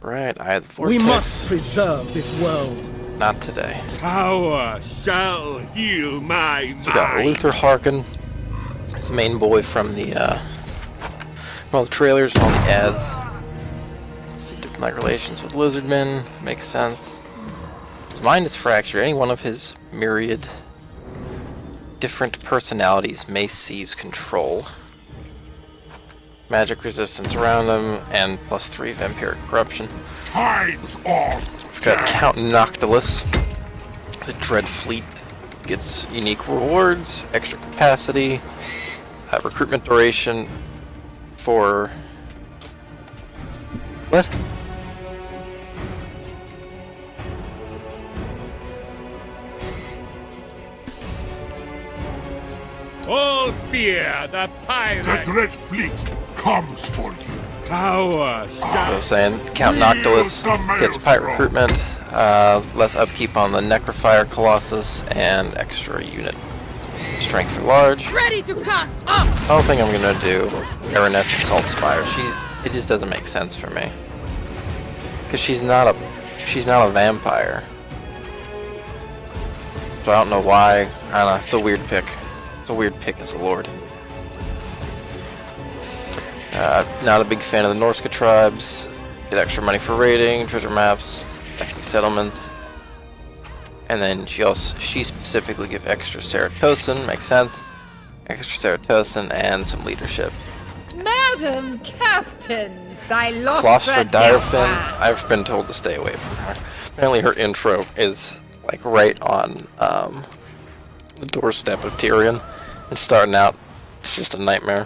Right, I had the We vortex. must preserve this world. Not today. Power shall heal my So we got mind. Luther Harkin. He's the main boy from the all the trailers and all the ads. Let's see, diplomatic relations with Lizardmen. Makes sense. His mind is fractured. Any one of his myriad different personalities may seize control. Magic resistance around him, and +3 vampiric corruption. Tides off. We've got Count Noctilus. The Dread Fleet gets unique rewards, extra capacity, recruitment duration for... What? All fear the pirate. The Dread Fleet comes for you. Power So I shall was saying, Count Noctilus gets pirate recruitment, less upkeep on the Necrofire Colossus, and extra unit strength for large. Ready to cast up! I don't think I'm gonna do Baroness Assault Spire. It just doesn't make sense for me. Cause she's not a vampire. So I don't know why. I don't know. It's a weird pick. It's a weird pick as a lord. Not a big fan of the Norska tribes. Get extra money for raiding, treasure maps, second settlements. And then she specifically give extra serotonin, makes sense. Extra serotonin and some leadership. Madam Captains, I lost Closter the Direfin, I've been told to stay away from her. Apparently her intro is like right on the doorstep of Tyrion. And starting out, it's just a nightmare.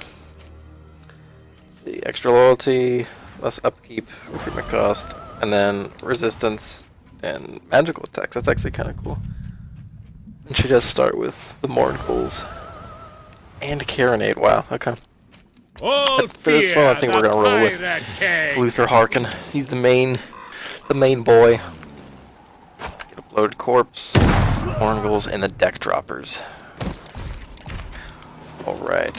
The extra loyalty, less upkeep, recruitment cost, and then resistance and magical attacks. That's actually kind of cool. And she does start with the Mournicles and Carinade. Wow, okay. all For this one, I think we're gonna roll with Luther Harkin. He's the main boy. Get a bloated corpse, Mournicles, and the deck droppers. All right.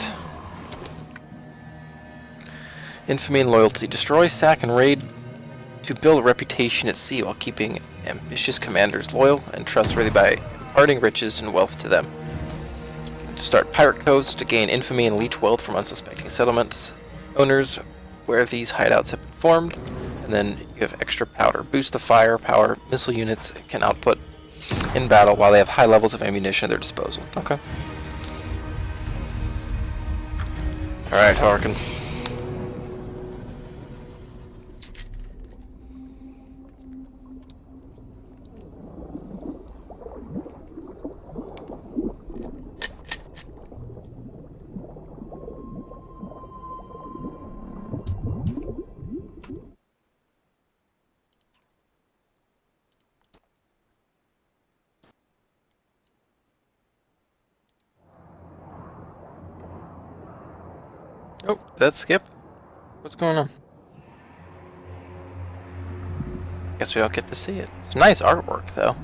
Infamy and loyalty. Destroy, sack, and raid to build a reputation at sea while keeping ambitious commanders loyal and trustworthy by imparting riches and wealth to them. You can start pirate coves to gain infamy and leech wealth from unsuspecting settlements. Owners where these hideouts have been formed. And then you have extra powder. Boost the firepower missile units can output in battle while they have high levels of ammunition at their disposal. Okay. Alright, Harkin. Oh, did that skip? What's going on? Guess we don't get to see it. It's nice artwork, though.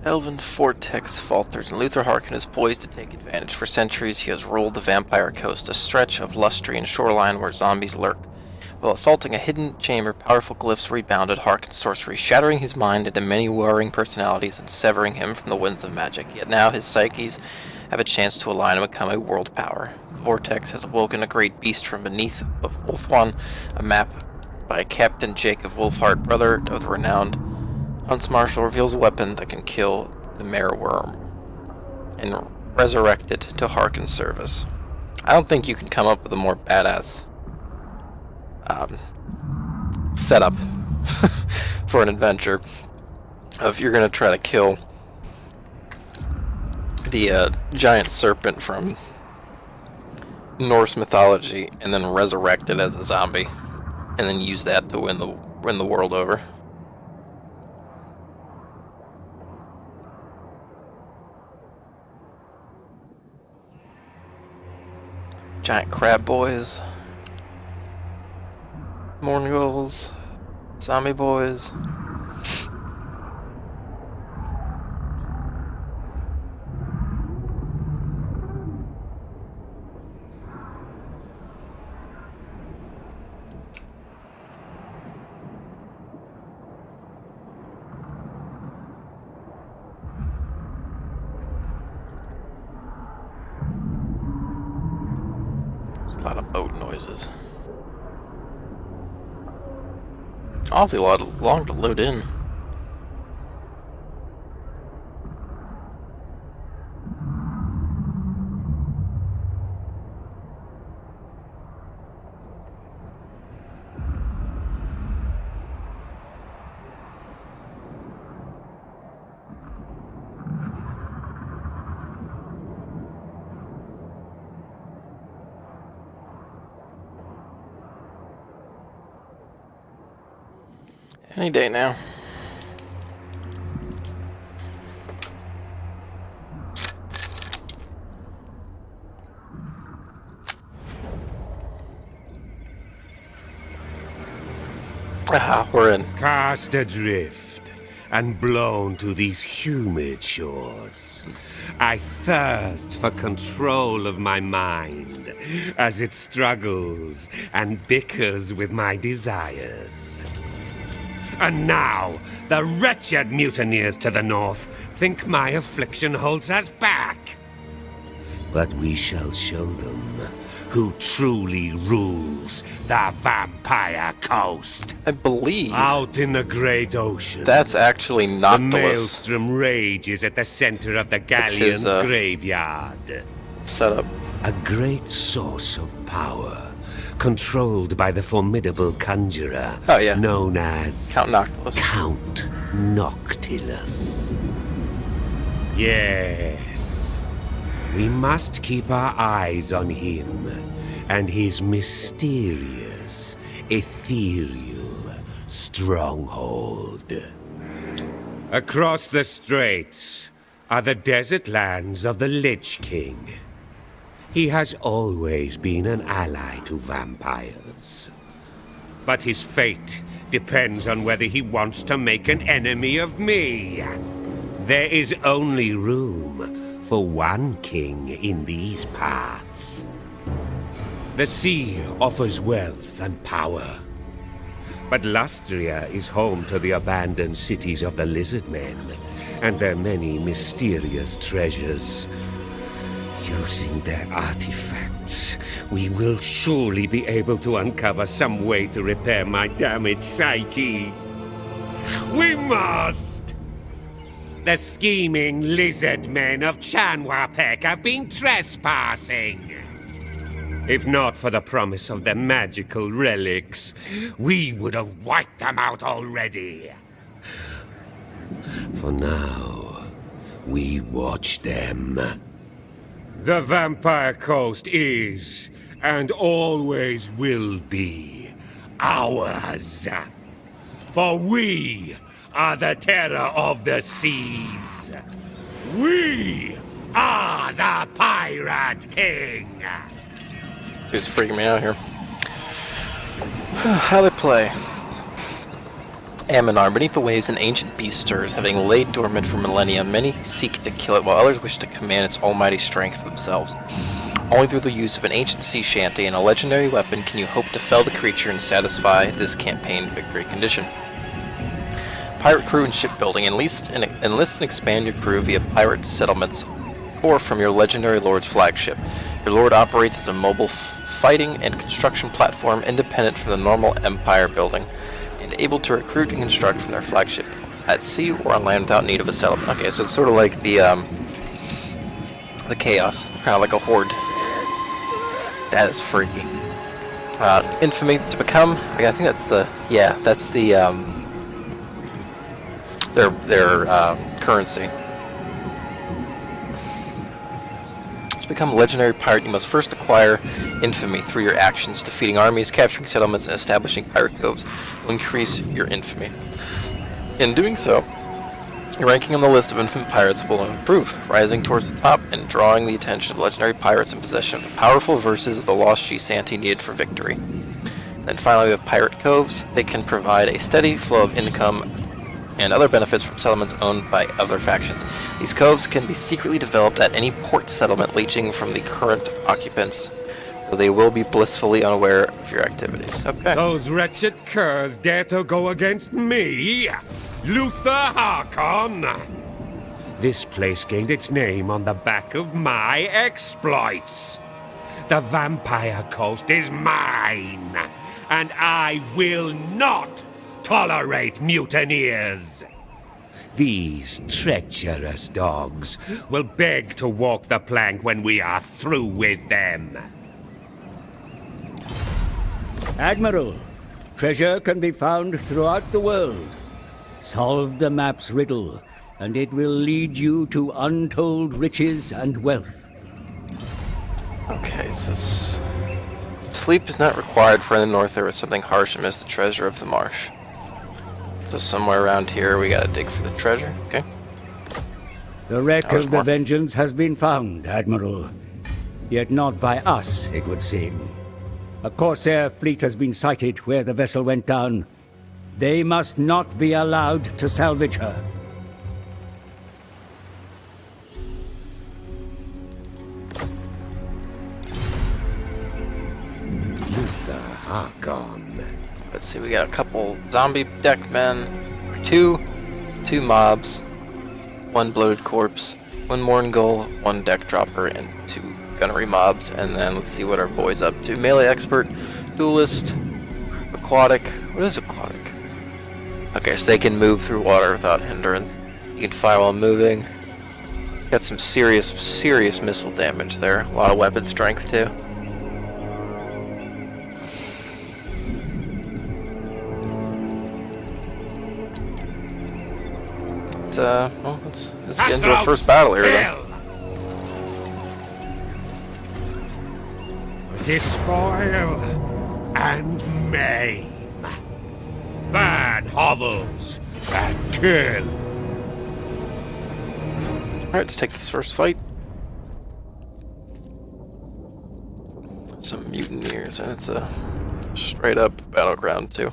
Elven Vortex falters, and Luther Harkin is poised to take advantage. For centuries, he has ruled the Vampire Coast, a stretch of lustrine shoreline where zombies lurk. While assaulting a hidden chamber, powerful glyphs rebounded Harkin's sorcery, shattering his mind into many warring personalities and severing him from the winds of magic. Yet now his psyches have a chance to align and become a world power. The Vortex has awoken a great beast from beneath of Wolfwan, a map by Captain Jacob Wolfhard, brother of the renowned Hunts Marshal, reveals a weapon that can kill the mare worm and resurrect it to Harkin's service. I don't think you can come up with a more badass setup for an adventure if you're gonna try to kill the giant serpent from Norse mythology and then resurrect it as a zombie and then use that to win the world over. Giant crab boys. Mourningles, zombie boys. A lot of boat noises. Awfully long to load in. Any day now. Ah, we're in. Cast adrift and blown to these humid shores. I thirst for control of my mind as it struggles and bickers with my desires. And now, the wretched mutineers to the north think my affliction holds us back. But we shall show them who truly rules the Vampire Coast. I believe Out in the great ocean, that's actually the Noctilus maelstrom rages at the center of the galleon's graveyard. setup. A great source of power, controlled by the formidable conjurer Oh, yeah. known as Count Noctilus. Count Noctilus. Yes. We must keep our eyes on him and his mysterious, ethereal stronghold. Across the straits are the desert lands of the Lich King. He has always been an ally to vampires. But his fate depends on whether he wants to make an enemy of me. There is only room for one king in these parts. The sea offers wealth and power. But Lustria is home to the abandoned cities of the lizard men and their many mysterious treasures. Using their artifacts, we will surely be able to uncover some way to repair my damaged psyche. We must! The scheming lizard men of Chanwapek have been trespassing. If not for the promise of their magical relics, we would have wiped them out already. For now, we watch them. The Vampire Coast is, and always will be, ours. For we are the terror of the seas. We are the Pirate King. Dude's freaking me out here. How they play. Aminar, beneath the waves an ancient beast stirs, having laid dormant for millennia. Many seek to kill it, while others wish to command its almighty strength for themselves. Only through the use of an ancient sea shanty and a legendary weapon can you hope to fell the creature and satisfy this campaign victory condition. Pirate crew and shipbuilding. Enlist and expand your crew via pirate settlements or from your legendary lord's flagship. Your lord operates as a mobile fighting and construction platform independent from the normal empire building, and able to recruit and construct from their flagship at sea or on land without need of a settlement. Okay, so it's sort of like the chaos, kind of like a horde. That is freaky. Infamy to become. I think that's the their currency. To become a legendary pirate, you must first acquire infamy through your actions. Defeating armies, capturing settlements, and establishing pirate coves will increase your infamy. In doing so, your ranking on the list of infant pirates will improve, rising towards the top and drawing the attention of legendary pirates in possession of the powerful verses of the lost She-Santy needed for victory. And then finally we have pirate coves. They can provide a steady flow of income and other benefits from settlements owned by other factions. These coves can be secretly developed at any port settlement leeching from the current occupants, so they will be blissfully unaware of your activities. Okay. Those wretched curs dare to go against me? Luther Harkon! This place gained its name on the back of my exploits. The vampire coast is mine, and I will not tolerate mutineers. These treacherous dogs will beg to walk the plank when we are through with them. Admiral, treasure can be found throughout the world. Solve the map's riddle, and it will lead you to untold riches and wealth. Okay, so sleep is not required, for in the north there was something harsh amidst the treasure of the marsh. So somewhere around here we gotta dig for the treasure, okay? The wreck There's of the more. Vengeance has been found, Admiral. Yet not by us, it would seem. A Corsair fleet has been sighted where the vessel went down. They must not be allowed to salvage her. Luther Harkon. Let's see, we got a couple zombie deckmen, two mobs, one bloated corpse, one Morngul, one deck dropper, and two gunnery mobs. And then let's see what our boy's up to. Melee expert, duelist, aquatic. What is aquatic? Okay, so they can move through water without hindrance. You can fire while moving. Got some serious missile damage there. A lot of weapon strength too. Well, let's get into our first battle here then. Despoil and maim. Burn hovels and kill. Alright, let's take this first fight. Some mutineers, and it's a straight up battleground too.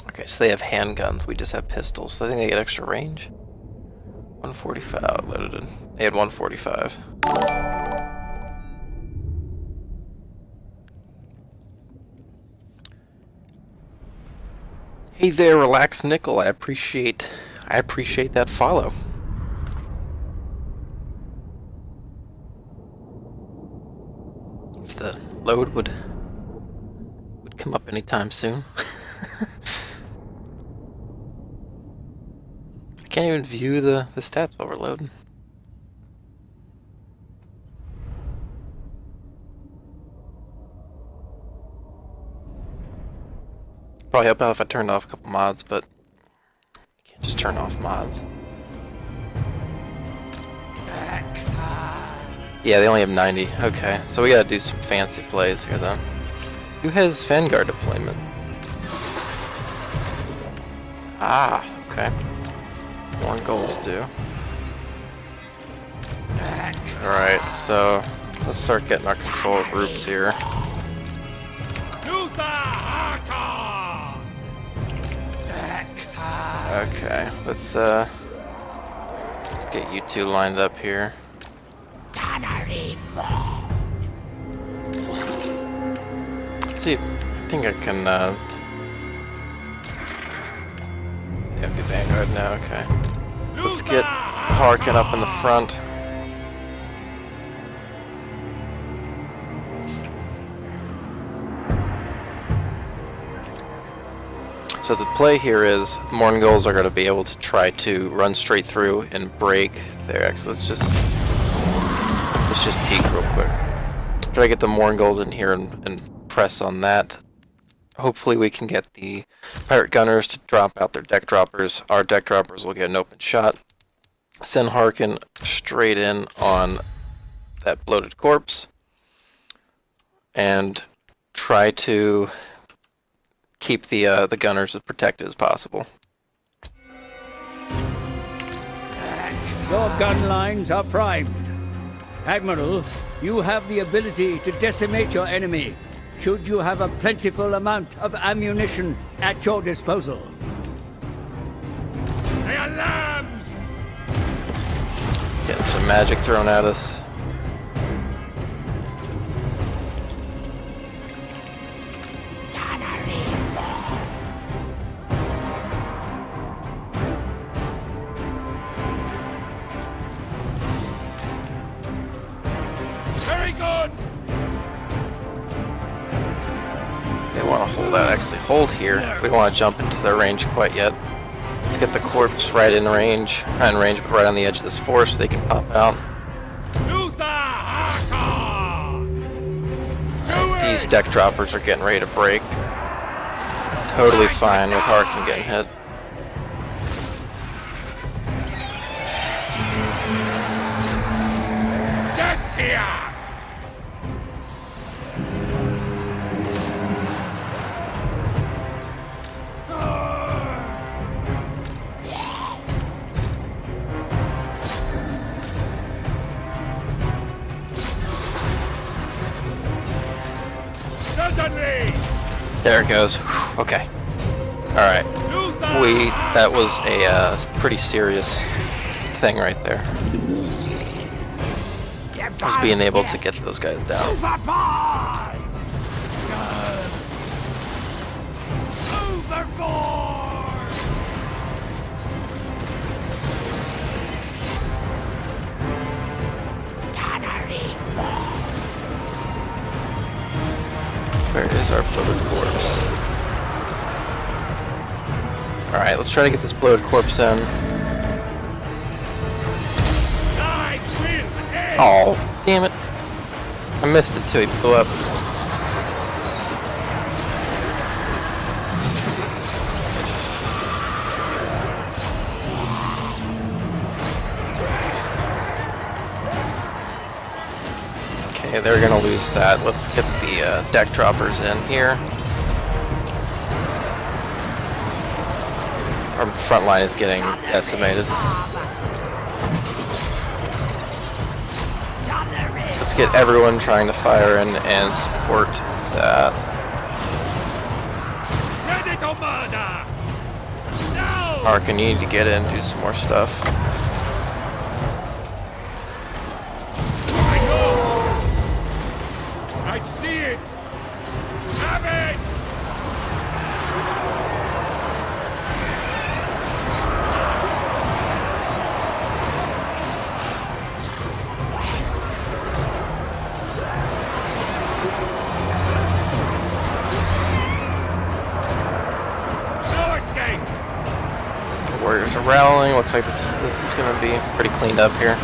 Okay, so they have handguns, we just have pistols, so I think they get extra range. 145 loaded in. They had 145. Hey there, Relax Nickel. I appreciate that follow. If the load would come up anytime soon. I can't even view the stats while we're loading. Probably help out if I turned off a couple mods, but you can't just turn off mods. Yeah, they only have 90. Okay, so we gotta do some fancy plays here then. Who has Vanguard deployment? Ah, okay. More goals do. Alright, so let's start getting our control groups here. Okay, let's get you two lined up here. Let's see, I think I can yeah, get Vanguard now, okay. Let's get Harkin up in the front. So the play here is Morngulls are going to be able to try to run straight through and break their X. Let's just peek real quick. Try to get the Morngulls in here and press on that. Hopefully we can get the pirate gunners to drop out their deck droppers. Our deck droppers will get an open shot. Send Harkin straight in on that bloated corpse. And try to keep the gunners as protected as possible. Your gun lines are primed. Admiral, you have the ability to decimate your enemy, should you have a plentiful amount of ammunition at your disposal. They are lambs! Getting some magic thrown at us. Very good. They want to hold out. Actually, hold here. We don't want to jump into their range quite yet. Let's get the corpse right in range. Not in range, but right on the edge of this forest so they can pop out. These deck droppers are getting ready to break. Totally fine with Harkin getting hit. That's here. There it goes. Whew, okay. Alright. That was a pretty serious thing right there. Just being able to get those guys down. Where is our bloated corpse? Alright, let's try to get this bloated corpse in. Oh, damn it. I missed it too, he blew up. Okay, they're gonna lose that. Let's get the deck droppers in here. Our front line is getting decimated. Let's get everyone trying to fire in and support that. Ready to murder. No. Arkin, you need to get in and do some more stuff. I see it. Have it. No escape. The warriors are rallying. Looks like this is going to be pretty cleaned up here.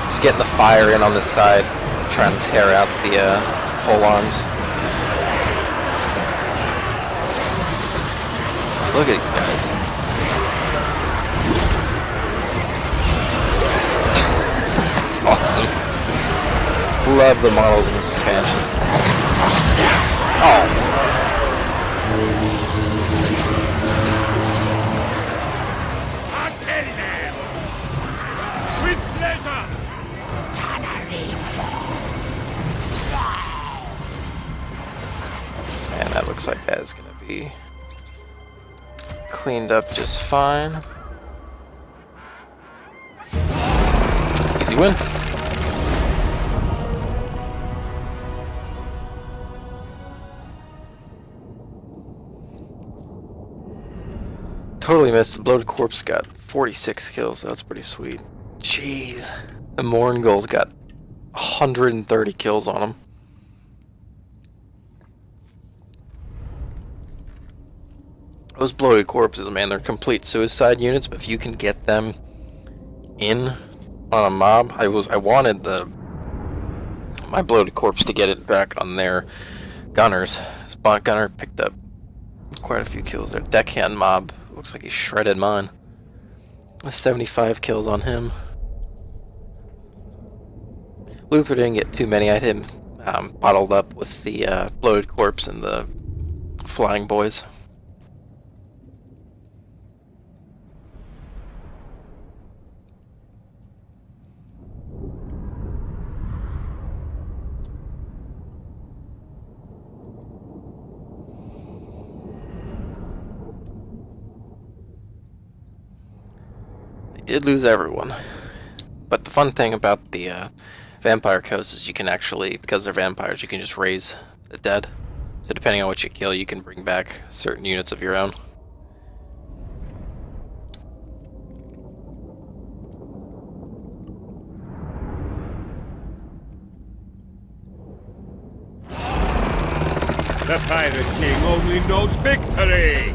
Just getting the fire in on this side, trying to tear out the pole arms. Look at these guys. That's awesome. Love the models in this expansion. Oh. I'll kill them. With pleasure. And that looks like that is going to be cleaned up just fine. Easy win. Totally missed. The bloated corpse got 46 kills. That's pretty sweet. Jeez. The Mourngull's got 130 kills on him. Those bloated corpses, man, they're complete suicide units, but if you can get them in on a mob, I wanted my bloated corpse to get it back on their gunners. Spot gunner picked up quite a few kills there. Deckhand mob, looks like he shredded mine. 75 kills on him. Luther didn't get too many. I had him bottled up with the bloated corpse and the flying boys. Did lose everyone, but the fun thing about the vampire coast is you can actually, because they're vampires, you can just raise the dead. So depending on what you kill, you can bring back certain units of your own. The Pirate King only knows victory!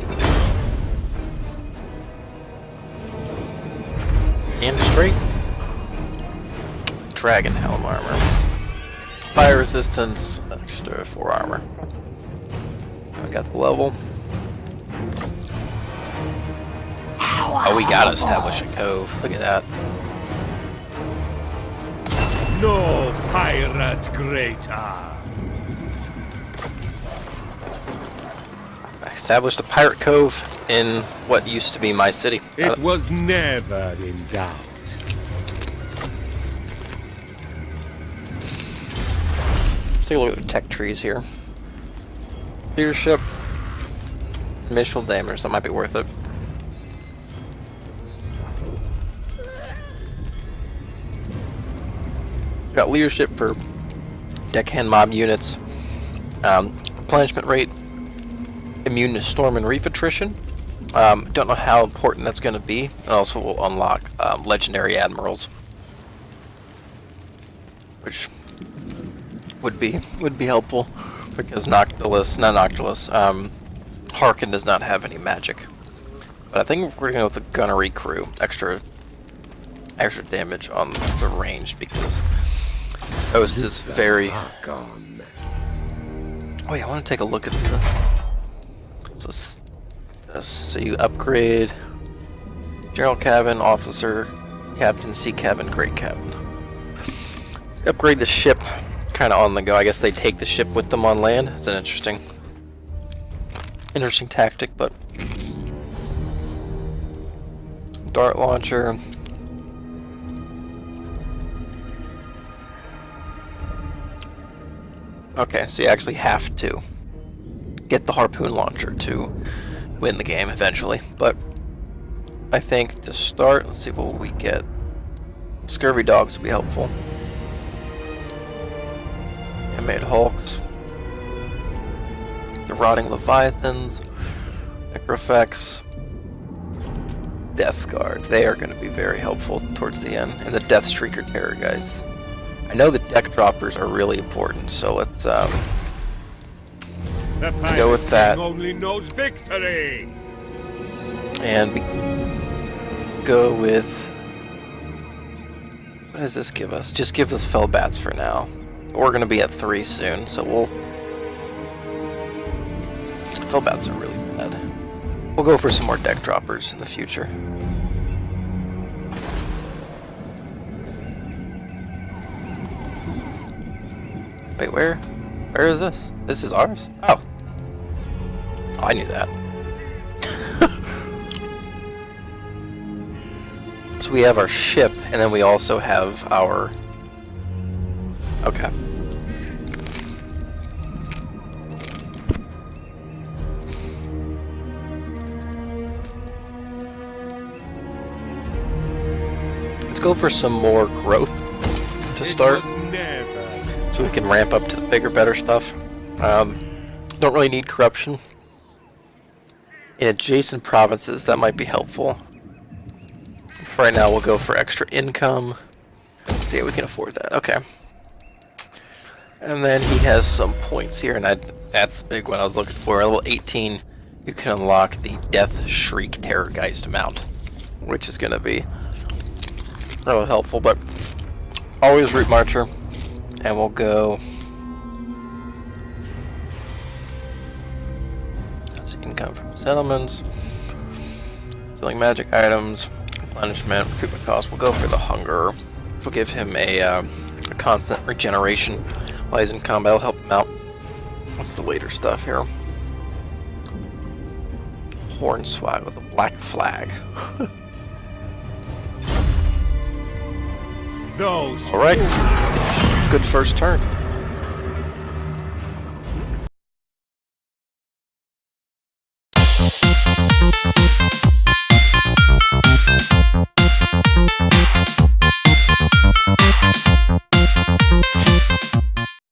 And straight. Dragon helm armor. Fire resistance, extra 4 armor. I got the level. Oh, we gotta establish a cove. Look at that. No pirate greater! I established a pirate cove in what used to be my city. It was never in doubt. Let's take a look at the tech trees here. Leadership. Initial damage, that might be worth it. Got leadership for deckhand mob units. Replenishment rate. Immune to storm and reef attrition. Don't know how important that's going to be. And also will unlock legendary admirals, which would be helpful because Harkin does not have any magic. But I think we're going to go with the gunnery crew. Extra damage on the range because Ghost is very. Oh yeah, I want to take a look at the. So you upgrade General Cabin, Officer, Captain, Sea Cabin, Great Cabin. So you upgrade the ship kind of on the go. I guess they take the ship with them on land. It's an interesting tactic, but dart launcher. Okay, so you actually have to get the harpoon launcher to win the game eventually, but I think to start, let's see what we get. Scurvy dogs would be helpful. Animated hulks, the rotting leviathans, necrophects, death guard. They are going to be very helpful towards the end, and the death streaker terror guys. I know the deck droppers are really important, so let's go with that. Only knows victory. And we go with, what does this give us? Just gives us fell bats for now. We're gonna be at 3 soon, so fell bats are really bad. We'll go for some more deck droppers in the future. Wait, where is this? This is ours? Oh, I knew that. So we have our ship, and then we also have our... Okay. Let's go for some more growth to start, so we can ramp up to the bigger, better stuff. Don't really need corruption. In adjacent provinces, that might be helpful. For right now, we'll go for extra income. Yeah, we can afford that. Okay. And then he has some points here, and that's the big one I was looking for. Level 18, you can unlock the Death Shriek Terrorgeist mount, which is going to be really helpful. But always Route Marcher, and we'll go. That's income from settlements, selling magic items, replenishment, recruitment costs. We'll go for the hunger. We'll give him a constant regeneration while he's in combat. It'll help him out. What's the later stuff here? Hornswag with a black flag. Alright. Good first turn.